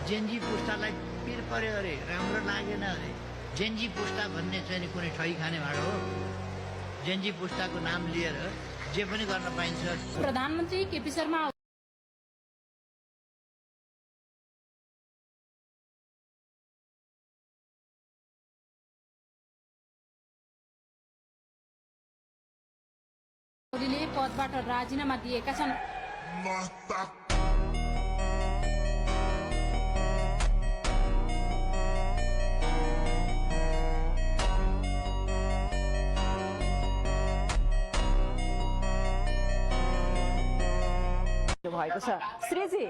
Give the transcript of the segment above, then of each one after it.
Gen Z पुस्तालाई पिर पर्यो अरे, राम्रो लागेन अरे। जेनजी पुस्ता भन्ने चाहिँ नि कुनै ठगी खाने भाँडो हो? जेनजी पुस्ताको नाम लिएर जे पनि गर्न पाइन्छ। प्रधानमन्त्री केपी शर्मा ओलीले पदबाट राजीनामा दिएका छन्। भएको छ श्रीजी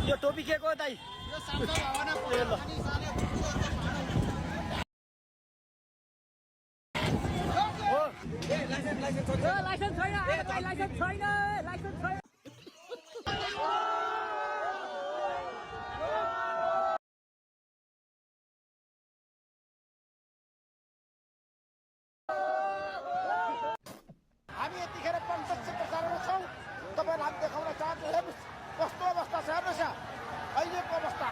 यो टोपी के को दाइ? यो सामने भवन पुग्यो ल। लाइसेन्स छैन, लाइसेन्स छैन, लाइसेन्स छैन। हामी यतिखेर प्रत्यक्ष प्रसारणमा छौँ। तपाईँलाई हामी देखाउन चाहन्छु। हेर्नुहोस् कस्तो अवस्था छ, हेर्नुहोस् अहिलेको अवस्था।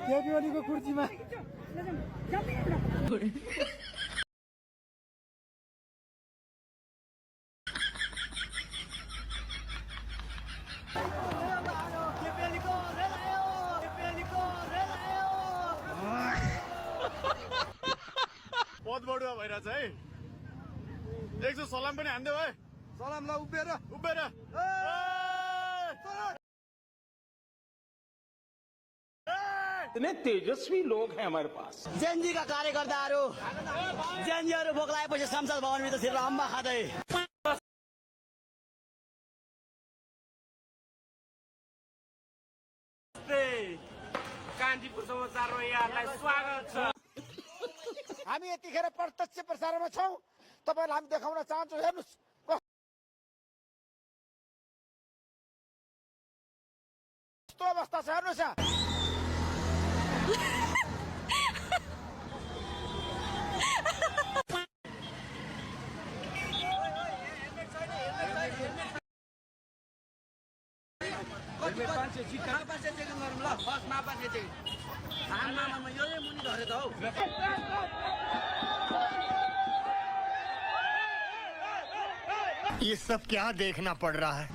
केपी कुर्सीमा पद बढुवा भइरहेछ है। एकचोटि सलाम पनि हान्देऊ है। सलाम ल, उभिएर उभिएर इतने तेजस्वी लोग हैं हमारे पास। जेनजीका कार्यकर्ताहरू जेनजीहरू भोक लागेपछि संसद भवनभित्र छिरेर अम्बा खाँदै कान्तिपुर समाचारमा यहाँलाई स्वागत छ। हामी यतिखेर प्रत्यक्ष प्रसारणमा छौँ। तपाईँलाई हामी देखाउन चाहन्छौँ। हेर्नुहोस् कस्तो अवस्था छ, हेर्नुहोस् ये सब क्या देखना पड़ रहा है?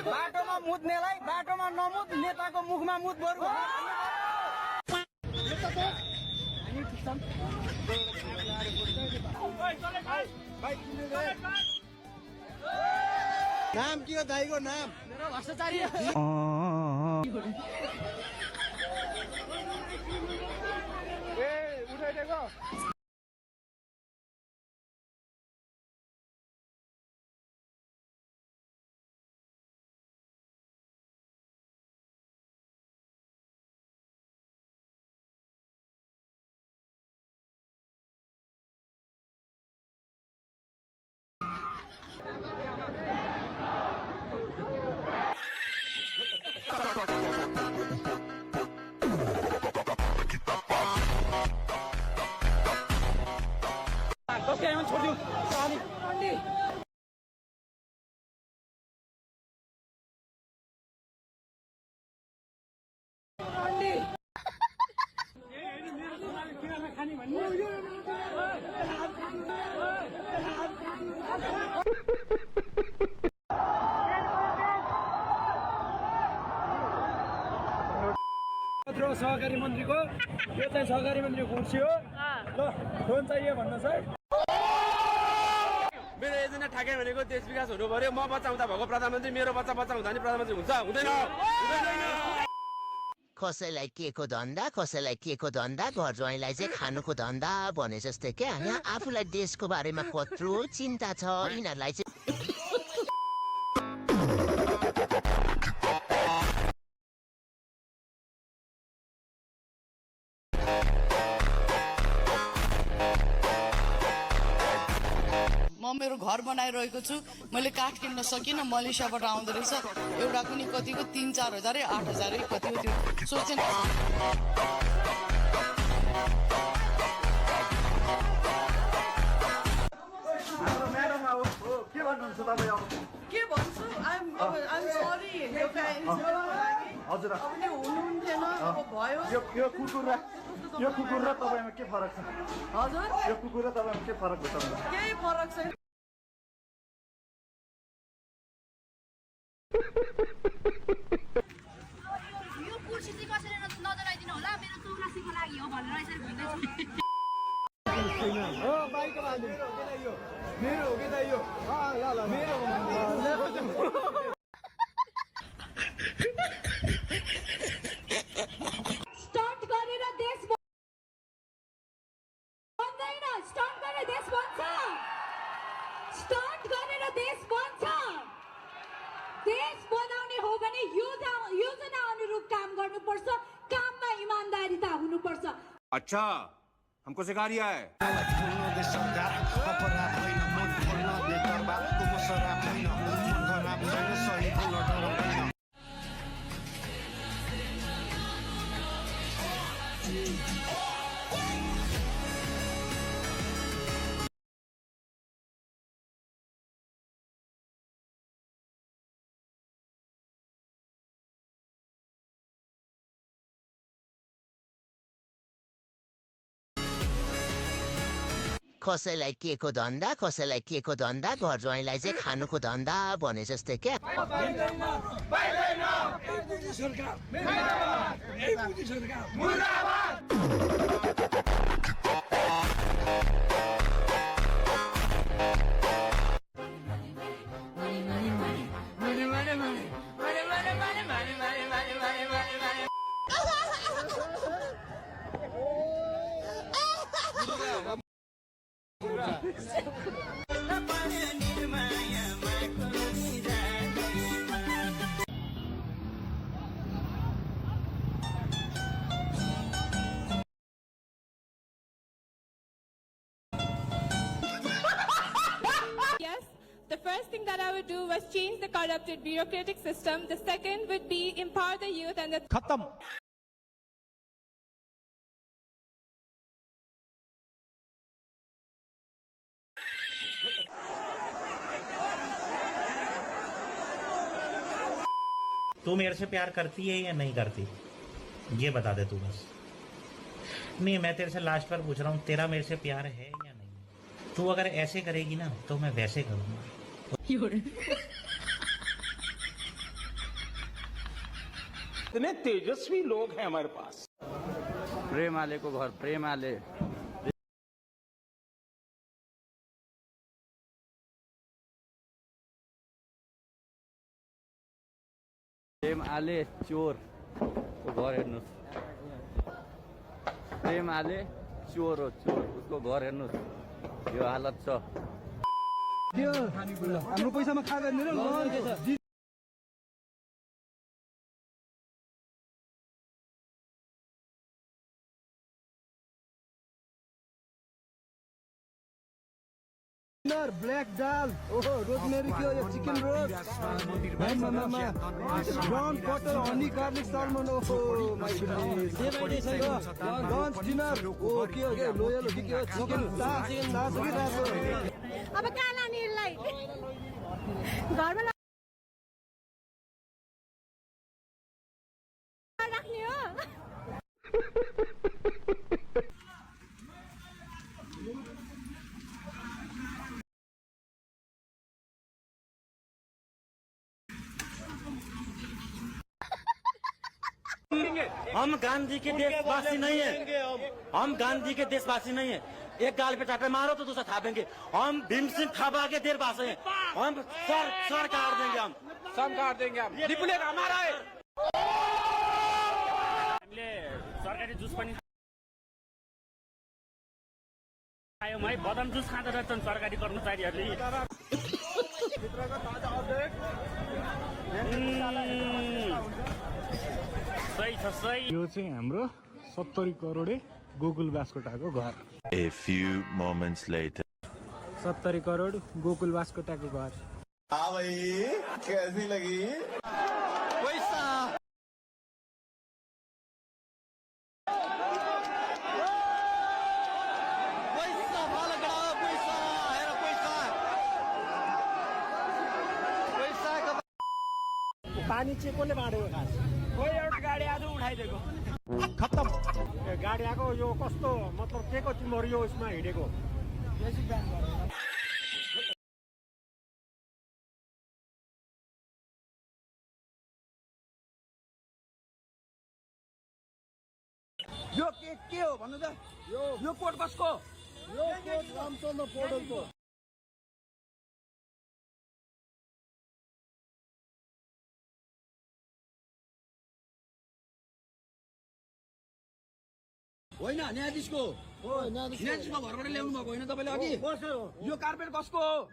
बाटोमा मुद्नेलाई बाटोमा नमुद, नेताको मुखमा मुद बरु। नाम के हो दाइको नाम? मेरो भ्रष्टाचारी। उठाइदिएको छोडिदिउँ खाने भन्नु सहकारी मन्त्रीको यो चाहिँ सहकारी मन्त्रीको कुर्सी हो ल फोन चाहियो भन्नुहोस् है मेरो एजेन्डा ठ्याक्कै भनेको देश विकास हुनु पर्यो म बच्चा हुँदा भएको प्रधानमन्त्री मेरो बच्चा हुँदा नि प्रधानमन्त्री हुन्छ हुँदैन कसैलाई के को धन्दा कसैलाई के को धन्दा घर ज्वाइँलाई चाहिँ खानुको धन्दा भने जस्तै क्या यहाँ आफूलाई देशको बारेमा कत्रो चिन्ता छ यिनीहरूलाई चाहिँ म मेरो घर बनाइरहेको छु मैले काठ किन्न सकिनँ मलेसियाबाट आउँदो रहेछ एउटा कुनै कतिको 3-4 हजार 8 हजार कति हो त्यो सोचेन के भन्छु आइम सरी हजुर अब नि हुनुहुन्थेन अब भयो यो कुकुर र तपाईमा के फरक छ हजुर यो कुकुर र तपाईमा के फरक छ केही फरक छैन यो कुर्सी चाहिँ कसरी नजराइदिनु होला मेरो 84 को लागि हो भनेर यसरी भन्दैछु हो बाइकको बाल्नु मेरो हो के त यो ल मेरो स्टार्ट गरेर देश बन्दैन स्टार्ट गरेर देश बन्छ स्टार्ट गरेर देश बन्छ देश बनाउने हो भने योजना अनुरूप काम गर्नुपर्छ काममा इमानदारीता हुनुपर्छ अच्छा हमको सिखा रिया है कसैलाई के को धन्दा कसैलाई के को धन्दा घर ज्वाइँलाई चाहिँ खानुको धन्दा भने जस्तै क्या Yes, the first thing that I would do was change the corrupted bureaucratic system. The second would be empower the youth and the खत्म तू मेरे से प्यार करती है या नहीं करती ये बता दे तू बस नहीं मैं तेरे से लास्ट बार पूछ रहा हूँ तेरा मेरे से प्यार है या नहीं तू अगर ऐसे करेगी ना तो मैं वैसे करूँगा इतने तेजस्वी लोग हैं हमारे पास प्रेमाले को घर प्रेमाले प्रेमाले चोर को घर हेर्नुहोस् प्रेमाले चोर हो चोर उसको घर हेर्नुहोस् यो हालत छ हाम्रो पैसामा खा गर्ने ब्लैक दाल ओहो रोजमेरी के यो chicken roast brown butter honey garlic salmon ओहो माय गुडनेस लन्च डिनर ओ के हो के लोयल हो के चिकन सास कि रातो अब काला नीललाई घरमा राख्ने हो हम गांधी के देशवासी नहीं है, हम गांधी के देशवासी नहीं है। एक गाल पे चाटे मारो तो दूसरा थापेंगे। हम भीम सिंह थापा के देशवासी हैं। हम सर काट देंगे, हम सब काट देंगे हम। डिप्लेट हमारा है। हामीले सरकारी जुस पनि खायौँ है। बदाम जुस खाँदै रहेछन् सरकारी कर्मचारीहरूले। सही छ, सही। यो चाहिँ हाम्रो 70 करोडे गोकुल बास्कोटाको घर। A few moments later. 70 crore Gokul बास्कोटाको घर। हाँ भाई कैसी लगी पैसा पैसा भाला पैसा हेर पैसा पैसा पानी चाहिँ कसले बाँडेको खास? कोही एउटा गाडी आज उठाइदिएको खत्तम। गाडी आएको यो कस्तो मतलब के को तिमीहरू यो उसमा हिँडेको? यो के हो भन्नु त? यो कोट कसको? यो कोट रामचन्द्र पौडेलको। होइन न्यायाधीशको हो। न्यायाधीशको घरबाट ल्याउनु भएको होइन तपाईँले अघि? यो कार्पेट कसको हो?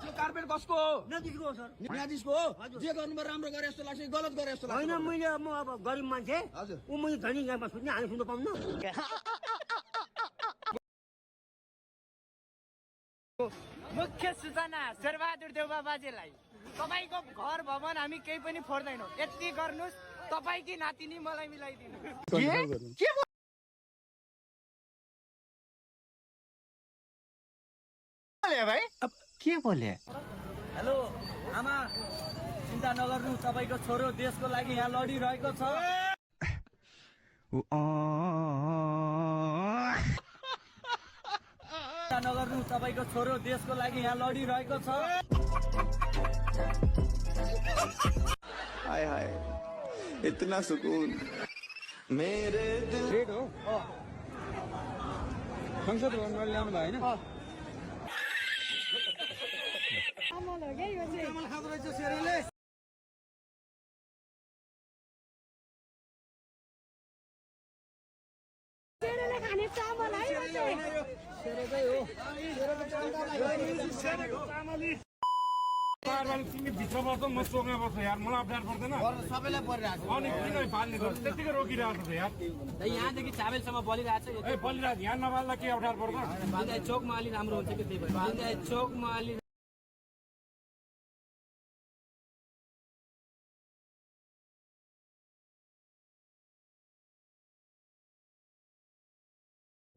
यो कार्पेट कसको हो? न्यायाधीशको हो। जे गर्नुभयो राम्रो गरे जस्तो लाग्छ, गलत गरे जस्तो लाग्छ? होइन मैले म अब गरिब मान्छे हजुर ऊ मैले धनी गाउँमा सुत्ने हामी सुन्नु पाउनु। मुख्य सूचना शेरबहादुर देउबा बाजेलाई, तपाईको घर भवन हामी केही पनि फोड्दैनौँ। यति गर्नुहोस्, तपाईकी नातिनी मलाई मिलाइदिनु। भाइ के बोले? हेलो आमा, चिन्ता नगर्नु, तपाईँको छोरो देशको लागि यहाँ लडिरहेको छ। चिन्ता नगर्नु, तपाईँको छोरो देशको लागि यहाँ लडिरहेको छ। हाय हाय इतना सुकून मेरे दिल रेड हो संसद भवनमा ल्याउनु भयो होइन? चामल खाँदो रहेछ सेरेले। खाने चामल है सेरेकै हो। तिमी भित्र बस्छ, म चोकमा बस्छु यार, मलाई अप्ठ्यारो पर्दैन? सबैलाई परिरहेको अनि किन पाल्ने गर्छ? त्यतिकै रोकिरहेको छ यार। यहाँदेखि चाबेलसम्म बलिरहेको छ। ए बलिरहेको यहाँ नबाल्दा के अप्ठ्यारो पर्छ? चोकमा अलि राम्रो हुन्छ कि त्यही भएर चोकमा अलि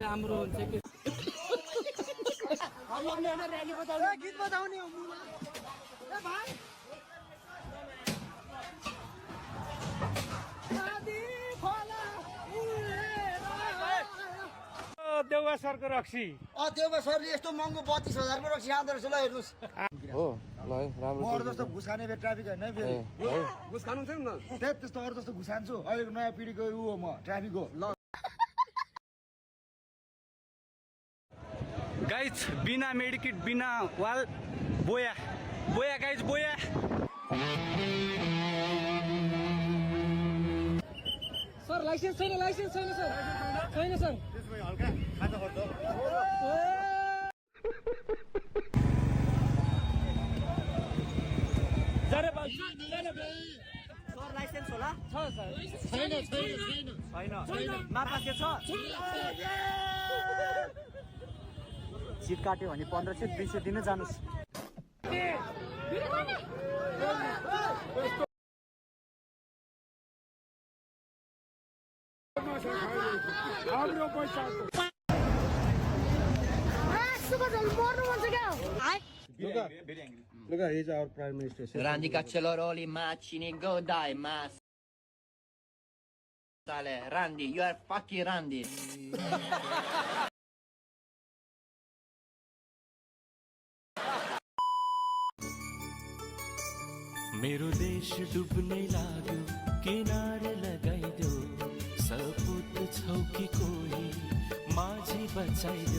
राम्रो हुन्छ कि। गीत बजाउने देउवा सरको रक्सी। देउबा सरले यस्तो महँगो 32,000 को रक्सी खाँदो रहेछ। ल हेर्नुहोस् हो ल राम्रो। म अरू जस्तो घुस खाने ट्राफिक होइन है फेरि। घुस खानु छैन न? त्यस्तो अरू जस्तो घुस खान्छु। अहिलेको नयाँ पिँढीको ऊ हो, म ट्राफिक हो। ल गाइज बिना मेडिकिट बिना वाल बोया बोया गाइज बोया। सर लाइसेन्स छैन, लाइसेन्स छैन सर, छैन सर। सर लाइसेन्स होला? छ सर। छैन मार्का के छ? सिट काट्यो भने 1500 200 दिन जानुस्। Look at he's our prime minister. Randy Caccioloroli, macchini, go die, mas. Sale, Randy, you are fucking Randy. मेरो देश डुब्नै लाग्यो किनारे लगाइदेऊ सपुत छौ कि कोही माझी बचाइदेऊ